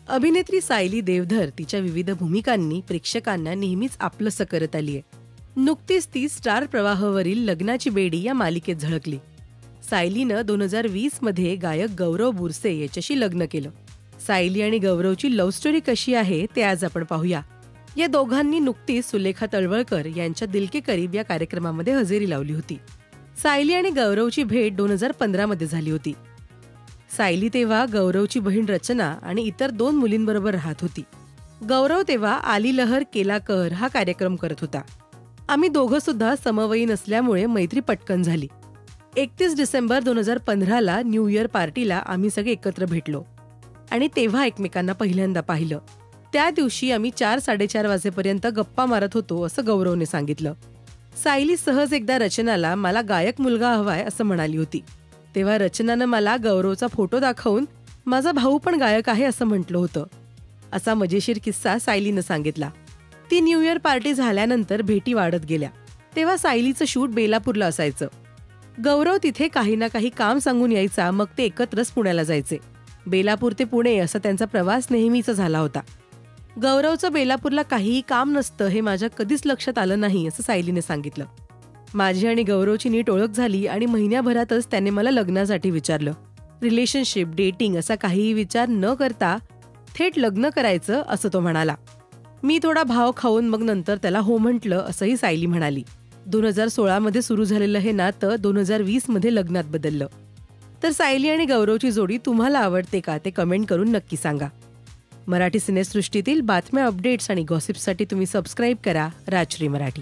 अभिनेत्री सायली देवधर तिच्या विविध भूमिकांनी प्रेक्षकांना नेहमीच आपलंसं करत आलीय. नुकतीच ती स्टार प्रवाहवरील लग्नाची बेडी या मालिकेत झळकली. सायलीनं 2020 मध्ये गायक गौरव बुरसे याच्याशी लग्न केलं. सायली आणि गौरवची लव्ह स्टोरी कशी आहे ते आज आपण पाहूया. या दोघांनी नुकतीच सुलेखा तळवळकर यांच्या दिल के करीब या कार्यक्रमामध्ये हजेरी लावली होती. सायली आणि गौरवची भेट 2015 मध्ये झाली होती. सायली तेव्हा गौरवची बहीण रचना आणि इतर 2 मुलींबरोबर राहत होती. गौरव तेव्हा आली लहर केला कहर हा कार्यक्रम करत होता. आम्ही दोघं सुद्धा समवयीन असल्यामुळे मैत्री पटकन झाली. 31 डिसेंबर 2015ला न्यू इयर पार्टीला आम्ही सगळे एकत्र भेटलो आणि तेव्हा एकमेकांना पहिल्यांदा पाहिलं. त्या दिवशी आम्ही 4-4:30 वाजेपर्यंत गप्पा मारत होतो असं गौरवने सांगितलं. सायली सहज एकदा रचनाला मला गायक मुलगा हवाय असं म्हणाली होती. तेव्हा रचनानं मला गौरवचा फोटो दाखवून माझा भाऊ पण गायक आहे असं म्हटलं होतं. असा मजेशीर किस्सा सायलीनं सांगितला. ती न्यू इयर पार्टी झाल्यानंतर भेटी वाढत गेल्या. तेव्हा सायलीचं शूट बेलापूरला असायचं. गौरव तिथे काही ना काही काम सांगून यायचा, मग ते एकत्रच पुण्याला जायचे. बेलापूर ते पुणे असा त्यांचा प्रवास नेहमीचा झाला होता. गौरवचं बेलापूरला काहीही काम नसतं हे माझ्या कधीच लक्षात आलं नाही असं सायलीने सांगितलं. माझी आणि गौरवची नीट ओळख झाली आणि महिन्याभरातच त्याने मला लग्नासाठी विचारलं. रिलेशनशिप, डेटिंग असा काहीही विचार न करता थेट लग्न करायचं असं तो म्हणाला. मी थोडा भाव खाऊन मग नंतर त्याला हो म्हटलं असंही सायली म्हणाली. 2016 मध्ये सुरू झालेलं हे नातं 2020 मध्ये लग्नात बदललं. तर सायली आणि गौरवची जोडी तुम्हाला आवडते का ते कमेंट करून नक्की सांगा. मराठी सिनेसृष्टीतील बातम्या, अपडेट्स आणि गॉसिपसाठी तुम्ही सबस्क्राईब करा राजश्री मराठी.